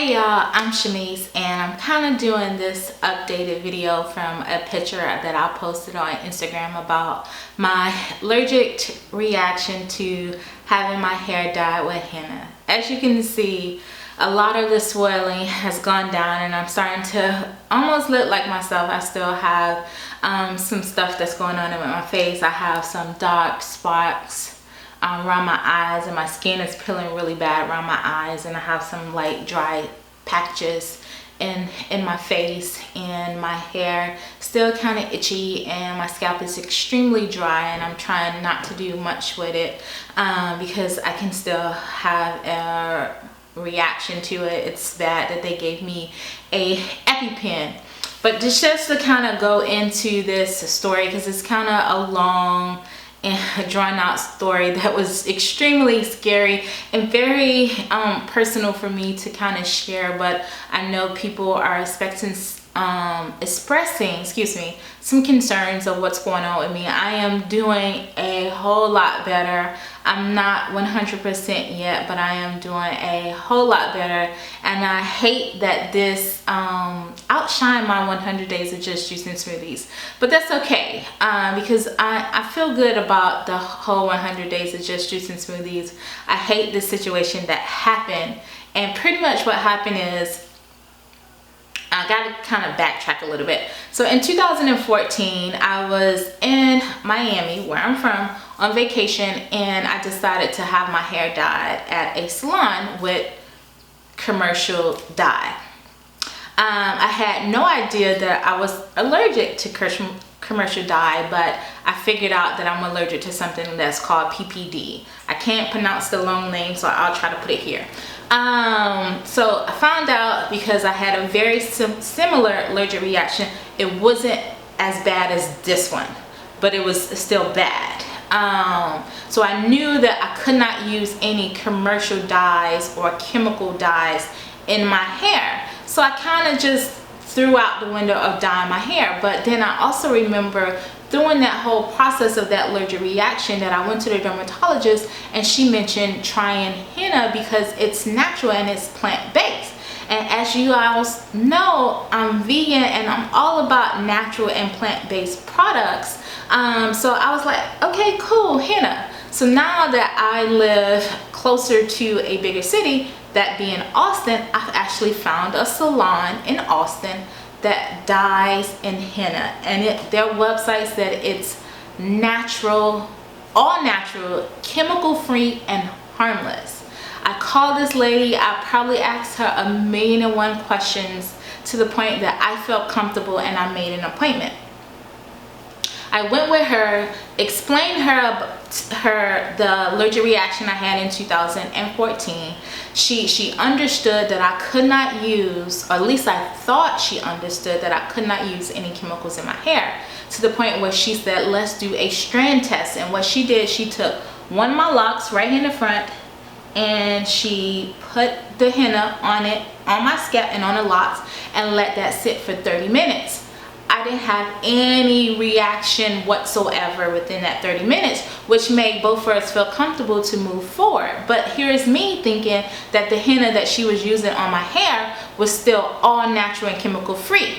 Hey y'all, I'm Chemese and I'm kind of doing this updated video from a picture that I posted on Instagram about my allergic reaction to having my hair dyed with henna. As you can see, a lot of the swelling has gone down and I'm starting to almost look like myself. I still have some stuff that's going on with my face. I have some dark spots around my eyes, and my skin is peeling really bad around my eyes, and I have some light dry patches in my face, and my hair still kind of itchy, and my scalp is extremely dry, and I'm trying not to do much with it because I can still have a reaction to it. It's bad that they gave me a EpiPen. But just to kind of go into this story, because it's kind of a long and a drawn out story that was extremely scary and very personal for me to kind of share, but I know people are expressing some concerns of what's going on with me. I am doing a whole lot better. I'm not 100% yet, but I am doing a whole lot better, and I hate that this outshine my 100 days of just juicing smoothies, but that's okay because I feel good about the whole 100 days of just juicing smoothies. I hate the situation that happened, and pretty much what happened is I gotta kind of backtrack a little bit. So in 2014, I was in Miami, where I'm from, on vacation, and I decided to have my hair dyed at a salon with commercial dye. I had no idea that I was allergic to commercial dye, but I figured out that I'm allergic to something that's called PPD. I can't pronounce the long name, so I'll try to put it here. So I found out because I had a very similar allergic reaction. It wasn't as bad as this one, but it was still bad. So I knew that I could not use any commercial dyes or chemical dyes in my hair. So I kind of just threw out the window of dyeing my hair. But then I also remember during that whole process of that allergic reaction that I went to the dermatologist, and she mentioned trying henna because it's natural and it's plant-based. And as you all know, I'm vegan and I'm all about natural and plant-based products. So I was like, okay, cool, henna. So now that I live closer to a bigger city, that being Austin, I've actually found a salon in Austin that dyes in henna, and their website said it's natural, all natural, chemical free, and harmless. I called this lady. I probably asked her 1,000,001 questions to the point that I felt comfortable, and I made an appointment. I went with her, explained her the allergic reaction I had in 2014. She understood that I could not use, or at least I thought she understood that I could not use any chemicals in my hair, to the point where she said, let's do a strand test. And what she did, she took one of my locks right in the front, and she put the henna on it, on my scalp and on the locks, and let that sit for 30 minutes. I didn't have any reaction whatsoever within that 30 minutes, which made both of us feel comfortable to move forward. But here's me thinking that the henna that she was using on my hair was still all natural and chemical free,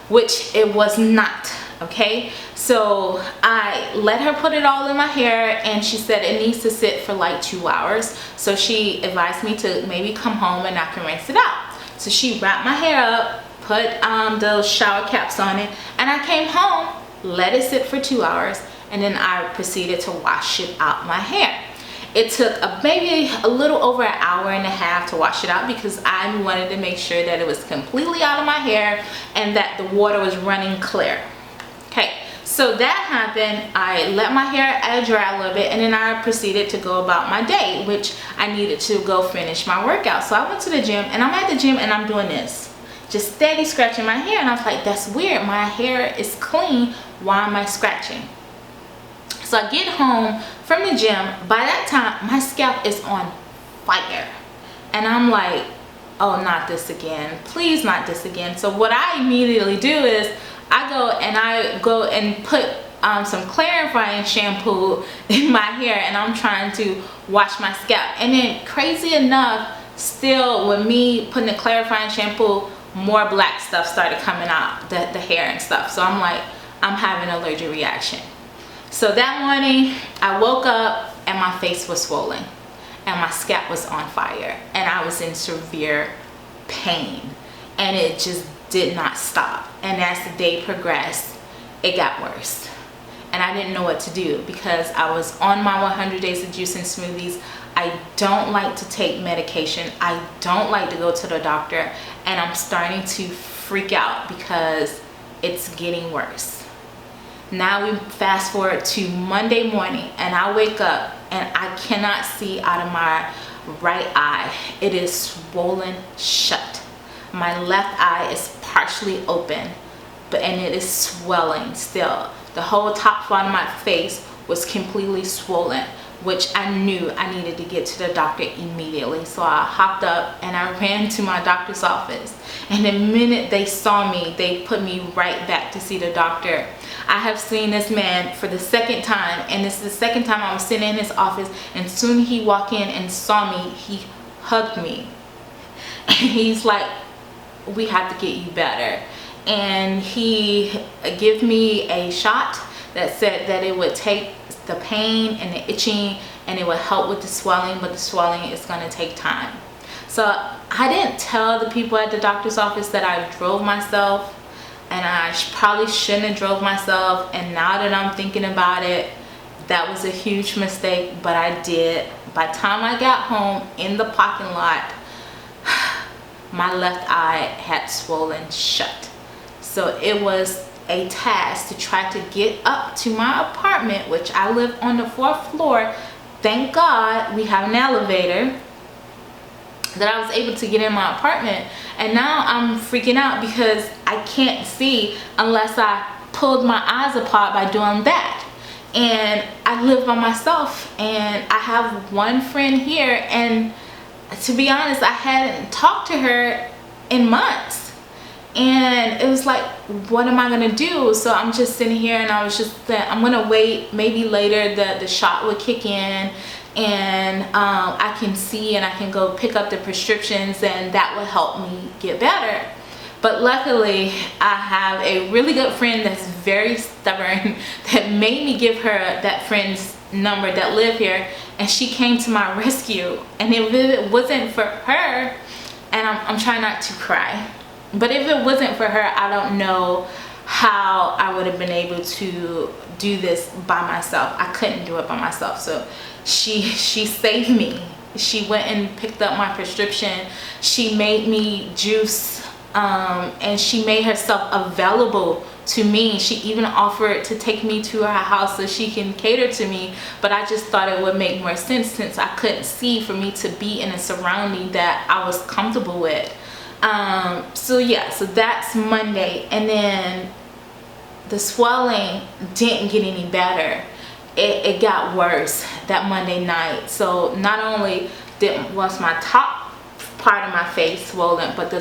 which it was not. Okay, so I let her put it all in my hair, and she said it needs to sit for like 2 hours. So she advised me to maybe come home and I can rinse it out. So she wrapped my hair up, put those shower caps on it, and I came home, let it sit for 2 hours, and then I proceeded to wash it out my hair. It took maybe a little over an hour and a half to wash it out because I wanted to make sure that it was completely out of my hair and that the water was running clear. Okay, so that happened. I let my hair dry a little bit, and then I proceeded to go about my day, which I needed to go finish my workout. So I went to the gym, and I'm at the gym and I'm doing this, just steady scratching my hair, and I was like, that's weird, my hair is clean, why am I scratching? So I get home from the gym. By that time my scalp is on fire, and I'm like, oh, not this again, please, not this again. So what I immediately do is I go and put some clarifying shampoo in my hair, and I'm trying to wash my scalp. And then crazy enough, still with me putting the clarifying shampoo, more black stuff started coming out, the hair and stuff. So I'm like, I'm having an allergic reaction. So that morning I woke up and my face was swollen and my scalp was on fire and I was in severe pain, and it just did not stop. And as the day progressed, it got worse, and I didn't know what to do because I was on my 100 days of juice and smoothies. I don't like to take medication. I don't like to go to the doctor, and I'm starting to freak out because it's getting worse. Now we fast forward to Monday morning, and I wake up and I cannot see out of my right eye. It is swollen shut. My left eye is partially open, and it is swelling still. The whole top part of my face was completely swollen, which I knew I needed to get to the doctor immediately. So I hopped up and I ran to my doctor's office. And the minute they saw me, they put me right back to see the doctor. I have seen this man for the second time, and this is the second time I was sitting in his office, and soon he walked in and saw me, he hugged me. And he's like, we have to get you better. And he gave me a shot that said that it would take the pain and the itching and it would help with the swelling, but the swelling is going to take time. So I didn't tell the people at the doctor's office that I drove myself, and I probably shouldn't have drove myself. And now that I'm thinking about it, that was a huge mistake, but I did. By the time I got home in the parking lot, my left eye had swollen shut. So it was a task to try to get up to my apartment, which I live on the 4th floor. Thank God we have an elevator that I was able to get in my apartment. And now I'm freaking out because I can't see unless I pulled my eyes apart by doing that. And I live by myself, and I have one friend here, and to be honest, I hadn't talked to her in months. And it was like, what am I gonna do? So I'm just sitting here, and I was just I'm gonna wait, maybe later the shot would kick in, and I can see and I can go pick up the prescriptions, and that will help me get better. But luckily I have a really good friend that's very stubborn that made me give her that friend's number that live here, and she came to my rescue. And if it wasn't for her, and I'm trying not to cry, but if it wasn't for her, I don't know how I would have been able to do this by myself. I couldn't do it by myself. So she saved me. She went and picked up my prescription. She made me juice, and she made herself available to me. She even offered to take me to her house so she can cater to me, but I just thought it would make more sense since I couldn't see, for me to be in a surrounding that I was comfortable with. So yeah, so that's Monday. And then the swelling didn't get any better. It got worse that Monday night. So not only was my top part of my face swollen, but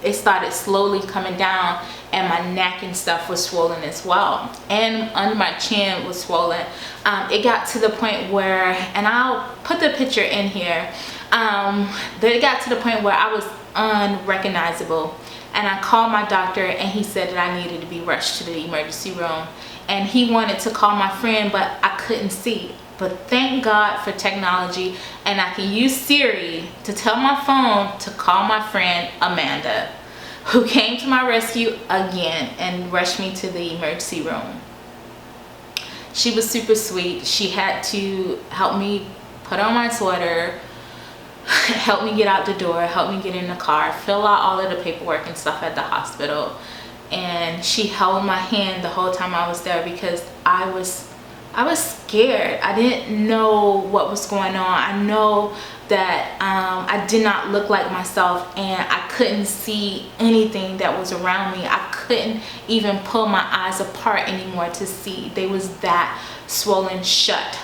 it started slowly coming down, and my neck and stuff was swollen as well, and under my chin was swollen. It got to the point where, and I'll put the picture in here, that it got to the point where I was unrecognizable, and I called my doctor, and he said that I needed to be rushed to the emergency room, and he wanted to call my friend, but I couldn't see. But thank God for technology, and I can use Siri to tell my phone to call my friend Amanda, who came to my rescue again and rushed me to the emergency room. She was super sweet. She had to help me put on my sweater, help me get out the door, help me get in the car, fill out all of the paperwork and stuff at the hospital. And she held my hand the whole time I was there because I was scared. I didn't know what was going on. I know that I did not look like myself, and I couldn't see anything that was around me. I couldn't even pull my eyes apart anymore to see. They was that swollen shut.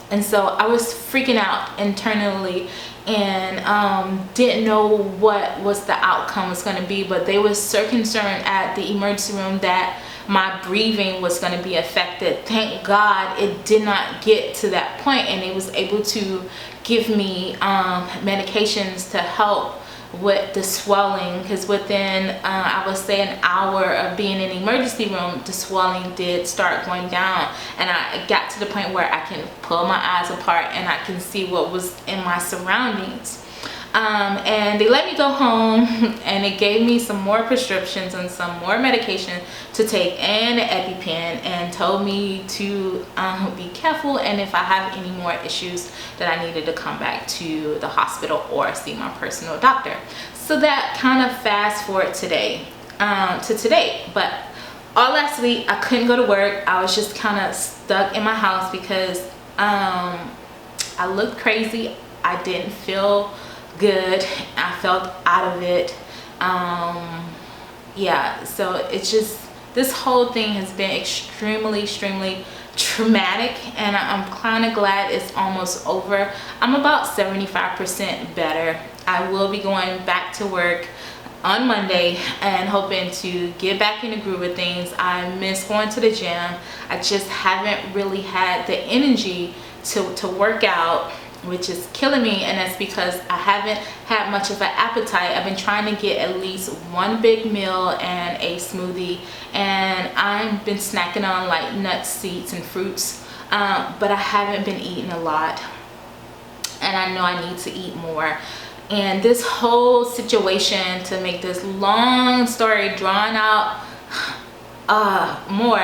And so I was freaking out internally, and didn't know what was the outcome was going to be. But they were so concerned at the emergency room that my breathing was going to be affected. Thank God it did not get to that point, and it was able to give me medications to help with the swelling, because within I would say an hour of being in the emergency room, the swelling did start going down, and I got to the point where I can pull my eyes apart and I can see what was in my surroundings. And they let me go home, and they gave me some more prescriptions and some more medication to take and an EpiPen, and told me to be careful, and if I have any more issues that I needed to come back to the hospital or see my personal doctor. So that kind of fast forward today to today. But all last week I couldn't go to work. I was just kind of stuck in my house because I looked crazy. I didn't feel good. I felt out of it. Yeah, so it's just, this whole thing has been extremely traumatic, and I'm kind of glad it's almost over. I'm about 75% better. I will be going back to work on Monday and hoping to get back in the groove of things. I miss going to the gym. I just haven't really had the energy to work out, which is killing me, and that's because I haven't had much of an appetite. I've been trying to get at least one big meal and a smoothie, and I've been snacking on like nuts, seeds, and fruits, but I haven't been eating a lot, and I know I need to eat more. And this whole situation, to make this long story drawn out more,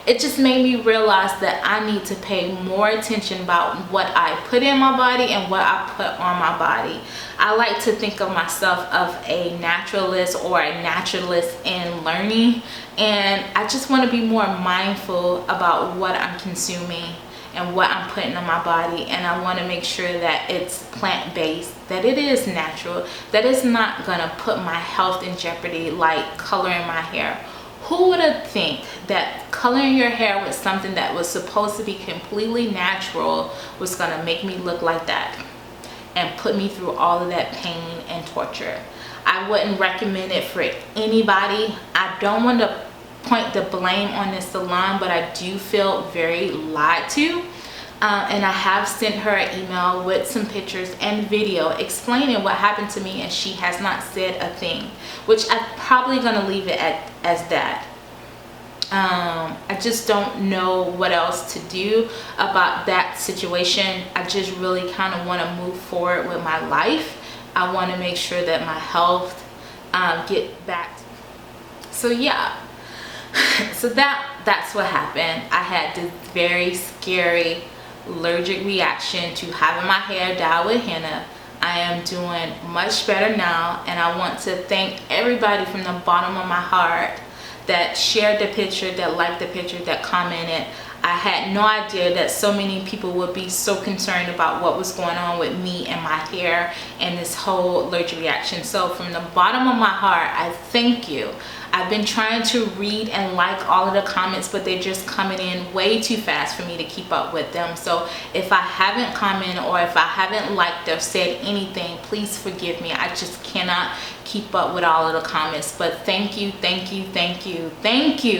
it just made me realize that I need to pay more attention about what I put in my body and what I put on my body. I like to think of myself of a naturalist or a naturalist in learning, and I just want to be more mindful about what I'm consuming and what I'm putting on my body, and I want to make sure that it's plant-based, that it is natural, that it's not gonna put my health in jeopardy, like coloring my hair. Who would have think that coloring your hair with something that was supposed to be completely natural was gonna make me look like that and put me through all of that pain and torture? I wouldn't recommend it for anybody. I don't want to point the blame on this salon, but I do feel very lied to. And I have sent her an email with some pictures and video explaining what happened to me, and she has not said a thing, which I'm probably gonna leave it as that. I just don't know what else to do about that situation. I just really kind of want to move forward with my life. I want to make sure that my health get back. So yeah, so that's what happened. I had this very scary allergic reaction to having my hair dyed with henna. I am doing much better now, and I want to thank everybody from the bottom of my heart that shared the picture, that liked the picture, that commented. I had no idea that so many people would be so concerned about what was going on with me and my hair and this whole allergic reaction. So from the bottom of my heart, I thank you. I've been trying to read and like all of the comments, but they're just coming in way too fast for me to keep up with them. So if I haven't commented or if I haven't liked or said anything, please forgive me. I just cannot keep up with all of the comments. But thank you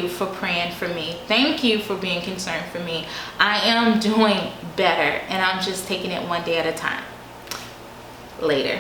for praying for me. Thank you for being concerned for me. I am doing better, and I'm just taking it one day at a time. Later.